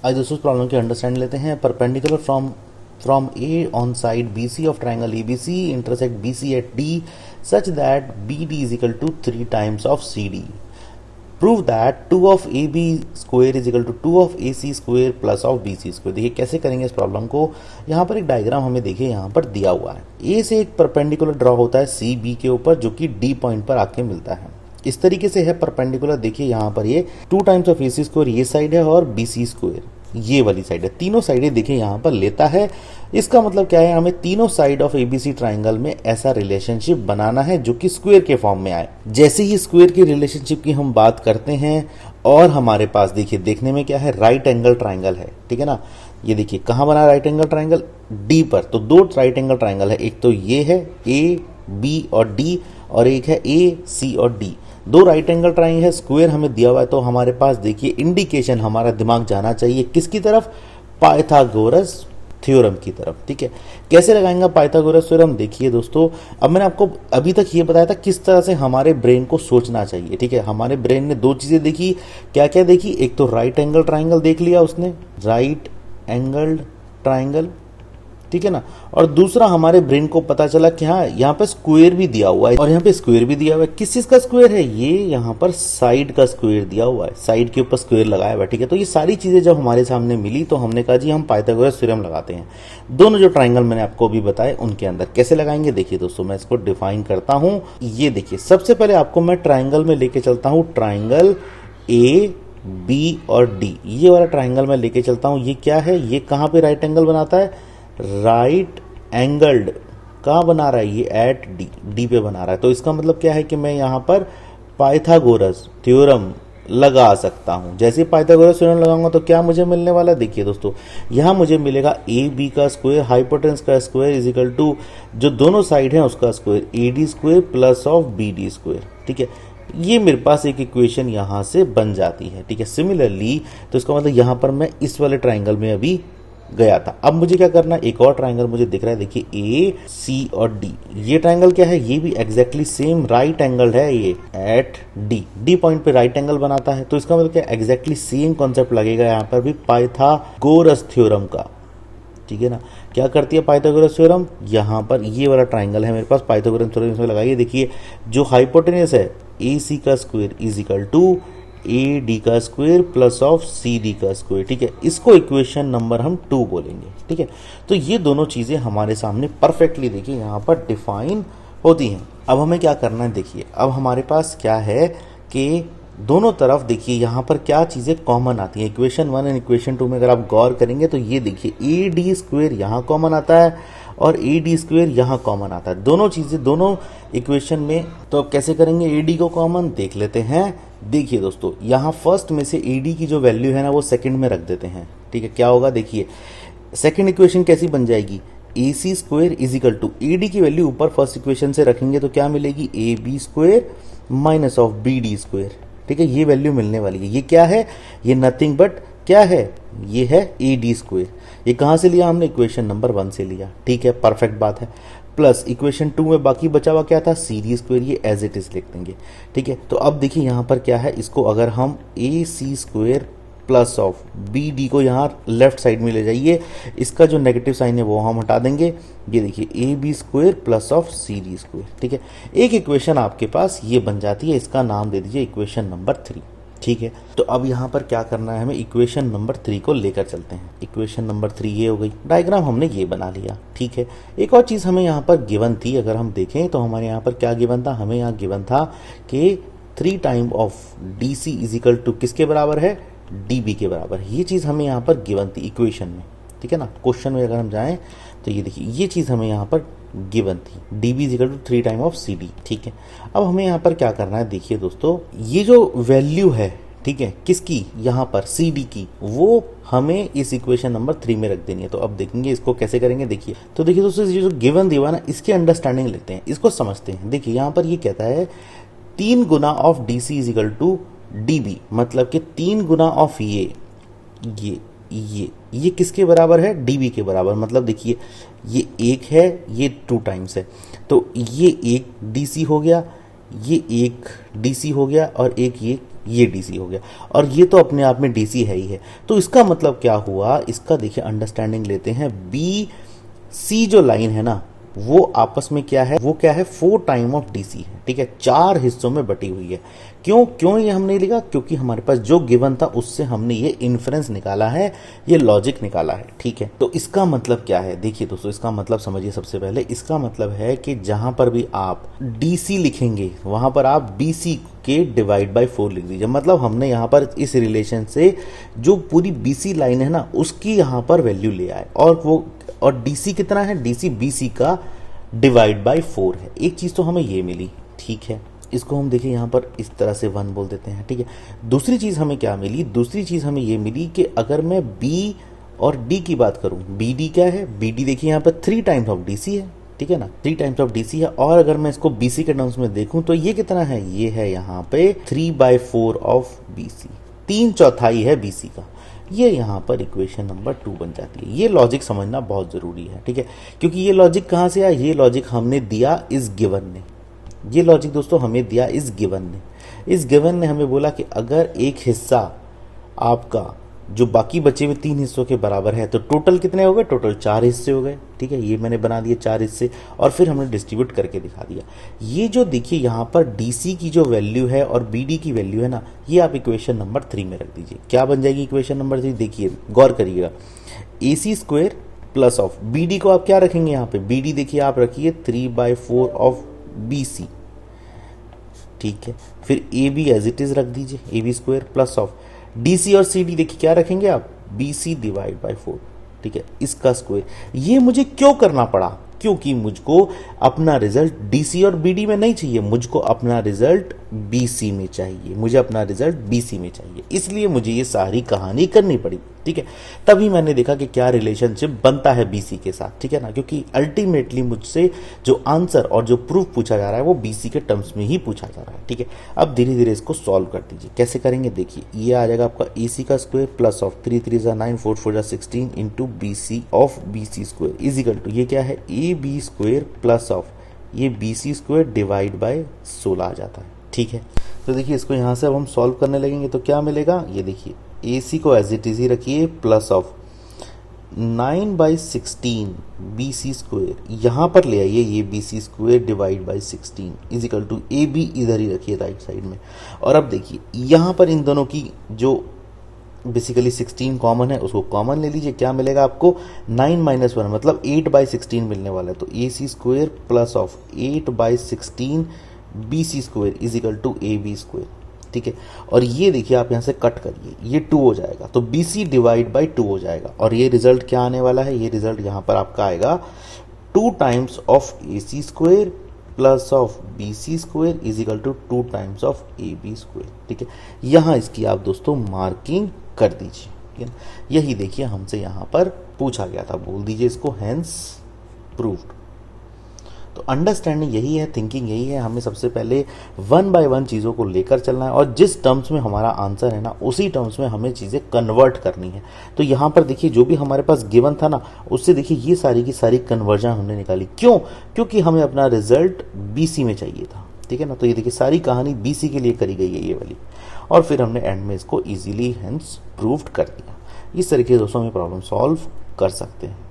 आज दोस्तों प्रॉब्लम के अंडरस्टैंड लेते हैं। Perpendicular from A on side B C of triangle A B C intersect B C at D such that B D is equal to 3 times of C D. Prove that 2 of A B square is equal to 2 of A C square plus of B C square. देखिए कैसे करेंगे इस problem को। यहाँ पर एक diagram हमें देखिए यहाँ पर दिया हुआ है। ए से एक परपेंडिकुलर ड्रॉ होता है सी बी के ऊपर जो कि डी पॉइंट पर आके मिलता है। इस तरीके से है परपेंडिकुलर। देखिए यहाँ पर ये 2 times of A C square ये साइड है और बी सी स्क्वायर ये वाली साइड है। तीनों साइडें देखिए यहाँ पर लेता है। इसका मतलब क्या है, हमें तीनों साइड ऑफ एबीसी ट्राइंगल में ऐसा रिलेशनशिप बनाना है जो कि स्क्वायर के फॉर्म में आए। जैसे ही स्क्वायर की रिलेशनशिप की हम बात करते हैं और हमारे पास देखिए देखने में क्या है, राइट एंगल ट्राइंगल है, ठीक है ना। ये देखिए कहाँ बना राइट एंगल ट्राइंगल, डी पर। तो 2 राइट एंगल ट्राइंगल है, एक तो ये है ए बी और डी और एक है ए सी और डी। 2 राइट एंगल ट्राइंगल है, स्क्वायर हमें दिया हुआ है। तो हमारे पास देखिए इंडिकेशन हमारा दिमाग जाना चाहिए किसकी तरफ, पाइथागोरस थ्योरम की तरफ। ठीक है, कैसे लगाएंगे पाइथागोरस थ्योरम, देखिए दोस्तों अब मैंने आपको अभी तक ये बताया था किस तरह से हमारे ब्रेन को सोचना चाहिए। ठीक है, हमारे ब्रेन ने 2 चीजें देखी, क्या क्या देखी, एक तो राइट एंगल ट्राइंगल देख लिया उसने, राइट एंगल ट्राइंगल, ठीक है ना। और दूसरा हमारे ब्रेन को पता चला कि हाँ यहाँ पे स्क्वायर भी दिया हुआ है और यहाँ पे स्क्वायर भी दिया हुआ है। किस चीज का स्क्वायर है, ये यहाँ पर साइड का स्क्वायर दिया हुआ है, साइड के ऊपर स्क्वायर लगाया हुआ है। ठीक है, तो ये सारी चीजें जब हमारे सामने मिली तो हमने कहा जी हम पाइथागोरस थ्योरम लगाते हैं। दोनों जो ट्राइंगल मैंने आपको अभी बताए उनके अंदर कैसे लगाएंगे, देखिए दोस्तों मैं इसको डिफाइन करता हूँ। ये देखिए सबसे पहले आपको मैं ट्राइंगल में लेके चलता हूँ, ट्राइंगल ए बी और डी, ये वाला ट्राइंगल में लेके चलता हूँ। ये क्या है, ये कहाँ पे राइट एंगल बनाता है, राइट एंगल्ड कहाँ बना रहा है, ये एट डी, डी पे बना रहा है। तो इसका मतलब क्या है कि मैं यहाँ पर पाइथागोरस थ्योरम लगा सकता हूँ। जैसे पाइथागोरस थ्योरम लगाऊंगा तो क्या मुझे मिलने वाला है, देखिए दोस्तों यहाँ मुझे मिलेगा ए बी का स्क्वायर हाइपोटेन्स का स्क्वायर इज इक्वल टू जो दोनों साइड है उसका square A D square plus of B D square. ठीक है, ये मेरे पास एक इक्वेशन यहाँ से बन जाती है। ठीक है, सिमिलरली तो इसका मतलब यहाँ पर मैं इस वाले ट्राइंगल में अभी गया था। अब मुझे क्या करना है, एक और ट्राइंगल मुझे दिख रहा है, देखिए ए सी और डी, ये ट्राइंगल क्या है, ये भी एग्जैक्टली सेम राइट एंगल है, ये एट डी, डी पॉइंट पे राइट एंगल बनाता है। तो इसका मतलब क्या, एग्जैक्टली सेम कॉन्सेप्ट लगेगा यहाँ पर भी पाइथागोरस थ्योरम का। ठीक है ना, क्या करती है पाइथागोरस थ्योरम, यहाँ पर ये वाला ट्राइंगल है मेरे पास, पाइथागोरस थ्योरम इसमें लगाइए। देखिए जो हाइपोटेनस है ए सी का square is equal to A D का square plus of C D का स्क्वायर। ठीक है, इसको इक्वेशन नंबर हम 2 बोलेंगे। ठीक है, तो ये दोनों चीजें हमारे सामने परफेक्टली देखिए यहाँ पर डिफाइन होती हैं। अब हमें क्या करना है, देखिए अब हमारे पास क्या है कि दोनों तरफ देखिए यहाँ पर क्या चीजें कॉमन आती हैं। इक्वेशन 1 एंड इक्वेशन 2 में अगर आप गौर करेंगे तो ये देखिए ए डी स्क्वायर यहाँ कॉमन आता है और ए डी स्क्वायर यहाँ कॉमन आता है, दोनों चीजें दोनों इक्वेशन में। तो अब कैसे करेंगे, ए डी को कॉमन देख लेते हैं। देखिए दोस्तों यहाँ फर्स्ट में से ए डी की जो वैल्यू है ना वो सेकंड में रख देते हैं। ठीक है, क्या होगा, देखिए सेकंड इक्वेशन कैसी बन जाएगी, A C square is equal to A D की वैल्यू ऊपर फर्स्ट इक्वेशन से रखेंगे तो क्या मिलेगी, A B square minus of B D square. ठीक है, ये वैल्यू मिलने वाली है। ये क्या है, ये नथिंग बट क्या है, ये है ए डी स्क्वायर। ये कहाँ से लिया हमने, इक्वेशन नंबर 1 से लिया। ठीक है, परफेक्ट बात है। प्लस इक्वेशन 2 में बाकी बचा हुआ क्या था, सी डी स्क्वायर, ये एज इट इज लिख देंगे। ठीक है, तो अब देखिए यहाँ पर क्या है, इसको अगर हम A C square plus of B D को यहाँ लेफ्ट साइड में ले जाइए, इसका जो नेगेटिव साइन है वो हम हटा देंगे। ये देखिए A B square plus of C D square. ठीक है, एक इक्वेशन आपके पास ये बन जाती है, इसका नाम दे दीजिए इक्वेशन नंबर 3। ठीक है, तो अब यहाँ पर क्या करना है, हमें इक्वेशन नंबर 3 को लेकर चलते हैं। इक्वेशन नंबर 3 ये हो गई, डायग्राम हमने ये बना लिया। ठीक है, एक और चीज़ हमें यहाँ पर गिवन थी, अगर हम देखें तो हमारे यहाँ पर क्या गिवन था, हमें यहाँ गिवन था कि 3 time of D C is equal to किसके बराबर है, डी बी के बराबर। ये चीज़ हमें यहाँ पर गिवन थी इक्वेशन में। ठीक है ना, क्वेश्चन में अगर हम जाएँ तो ये देखिए ये चीज़ हमें यहाँ पर गिवन थी, D B is equal to 3 time of C D. ठीक है, अब हमें यहाँ पर क्या करना है, देखिए दोस्तों ये जो वैल्यू है, ठीक है, किसकी, यहाँ पर सी डी की, वो हमें इस इक्वेशन नंबर 3 में रख देनी है। तो अब देखेंगे इसको कैसे करेंगे। देखिए तो देखिए दोस्तों ये जो गिवन दिया ना इसकी अंडरस्टैंडिंग लेते हैं, इसको समझते हैं। देखिए यहाँ पर ये कहता है 3 गुना of D C is equal to D B, मतलब कि 3 गुना ऑफ ये किसके बराबर है, डी बी के बराबर। मतलब देखिए ये 1 है, ये 2 टाइम्स है, तो ये 1 डी सी हो गया, ये 1 डी सी हो गया और एक ये ये डीसी हो गया, और ये तो अपने आप में डीसी है ही है। तो इसका मतलब क्या हुआ, इसका देखिए अंडरस्टैंडिंग लेते हैं। बी सी जो लाइन है ना, वो आपस में क्या है, वो क्या है, 4 टाइम ऑफ डीसी है, ठीक है, 4 हिस्सों में बटी हुई है। क्यों क्यों ये हमने लिखा, क्योंकि हमारे पास जो गिवन था उससे हमने ये इन्फ्रेंस निकाला है, ये लॉजिक निकाला है, ठीक है। तो इसका मतलब क्या है, देखिए दोस्तों, इसका मतलब समझिए। सबसे पहले इसका मतलब है कि जहां पर भी आप डीसी लिखेंगे वहां पर आप बीसी के डिवाइड बाय 4 लिख दीजिए। मतलब हमने यहाँ पर इस रिलेशन से जो पूरी बीसी लाइन है ना, उसकी यहाँ पर वैल्यू ले आए, और डीसी कितना है, डीसी बीसी का डिवाइड बाय 4 है। एक चीज तो हमें ये मिली, ठीक है, इसको हम देखें यहाँ पर इस तरह से 1 बोल देते हैं, ठीक है। दूसरी चीज हमें क्या मिली, दूसरी चीज हमें ये मिली कि अगर मैं बी और डी की बात करूं, बी डी क्या है, बी डी देखिए यहाँ पर 3 टाइम्स ऑफ डीसी है, ठीक है ना, 3 टाइम्स ऑफ डीसी है। और अगर मैं इसको बीसी के टर्म्स में देखूं तो ये कितना है, ये है यहाँ पे 3/4 ऑफ बीसी, 3/4 है बीसी का। ये यहाँ पर इक्वेशन नंबर 2 बन जाती है। ये लॉजिक समझना बहुत जरूरी है, ठीक है, क्योंकि ये लॉजिक कहाँ से आया, ये लॉजिक हमने दिया इस गिवन ने। ये लॉजिक दोस्तों हमें दिया इस गिवन ने। इस गिवन ने हमें बोला कि अगर एक हिस्सा आपका जो बाकी बचे हुए 3 हिस्सों के बराबर है तो टोटल कितने हो गए, टोटल 4 हिस्से हो गए, ठीक है। ये मैंने बना दिए 4 हिस्से, और फिर हमने डिस्ट्रीब्यूट करके दिखा दिया। ये जो देखिए यहाँ पर डीसी की जो वैल्यू है और बीडी की वैल्यू है ना, ये आप इक्वेशन नंबर 3 में रख दीजिए। क्या बन जाएगी इक्वेशन नंबर 3, देखिए गौर करिएगा, AC square plus of B D को आप क्या रखेंगे यहाँ पे, बीडी देखिए आप रखिए 3/4 ऑफ BC, ठीक है। फिर AB एज इट इज रख दीजिए, AB square plus of DC और CD देखिए क्या रखेंगे आप, BC डिवाइड बाय 4, ठीक है, इसका स्क्वायर। ये मुझे क्यों करना पड़ा, क्योंकि मुझको अपना रिजल्ट DC और BD में नहीं चाहिए, मुझको अपना रिजल्ट BC में चाहिए, मुझे अपना रिजल्ट BC में चाहिए, इसलिए मुझे ये सारी कहानी करनी पड़ी, ठीक है। तभी मैंने देखा कि क्या रिलेशनशिप बनता है BC के साथ, ठीक है ना, क्योंकि अल्टीमेटली मुझसे जो आंसर और जो प्रूफ पूछा जा रहा है वो BC के टर्म्स में ही पूछा जा रहा है, ठीक है। अब धीरे धीरे इसको सॉल्व कर दीजिए। कैसे करेंगे, देखिए ये आ जाएगा आपका AC का स्क्वायर प्लस ऑफ 3 3 जा 9 4 4 जा 16 into BC of BC square is equal to, ये क्या है, AB स्क्वायर प्लस ऑफ ये BC स्क्वायर डिवाइड बाय 16 आ जाता है, ठीक है। तो देखिए इसको यहाँ से अब हम सॉल्व करने लगेंगे तो क्या मिलेगा, ये देखिए AC को एज इट इज ही रखिए प्लस ऑफ 9/16 BC स्क्वायर, यहाँ पर ले आइए ये BC square divide by 16 is equal to AB इधर ही रखिए राइट साइड में। और अब देखिए यहाँ पर इन दोनों की जो बेसिकली 16 कॉमन है उसको कॉमन ले लीजिए, क्या मिलेगा आपको 9 - 1 मतलब 8/16 मिलने वाला है। तो AC square plus of 8/16 BC square is equal to AB square, ठीक है। और ये देखिए आप यहाँ से कट करिए, ये 2 हो जाएगा तो BC डिवाइड बाई 2 हो जाएगा। और ये रिजल्ट क्या आने वाला है, ये रिजल्ट यहाँ पर आपका आएगा 2 times of AC square plus of BC square is equal to 2 times of AB square, ठीक है। यहाँ इसकी आप दोस्तों मार्किंग कर दीजिए, ठीक है। यही देखिए हमसे यहाँ पर पूछा गया था, बोल दीजिए इसको हेंस प्रूव्ड। तो अंडरस्टैंडिंग यही है, थिंकिंग यही है, हमें सबसे पहले 1 बाय 1 चीज़ों को लेकर चलना है और जिस टर्म्स में हमारा आंसर है ना उसी टर्म्स में हमें चीज़ें कन्वर्ट करनी है। तो यहाँ पर देखिए जो भी हमारे पास गिवन था ना उससे देखिए ये सारी की सारी कन्वर्जन हमने निकाली। क्यों, क्योंकि हमें अपना रिजल्ट BC में चाहिए था, ठीक है ना। तो ये देखिए सारी कहानी BC के लिए करी गई है ये वाली, और फिर हमने एंड में इसको ईजिली हेंस प्रूव्ड कर दिया। इस तरीके से दोस्तों हम प्रॉब्लम सॉल्व कर सकते हैं।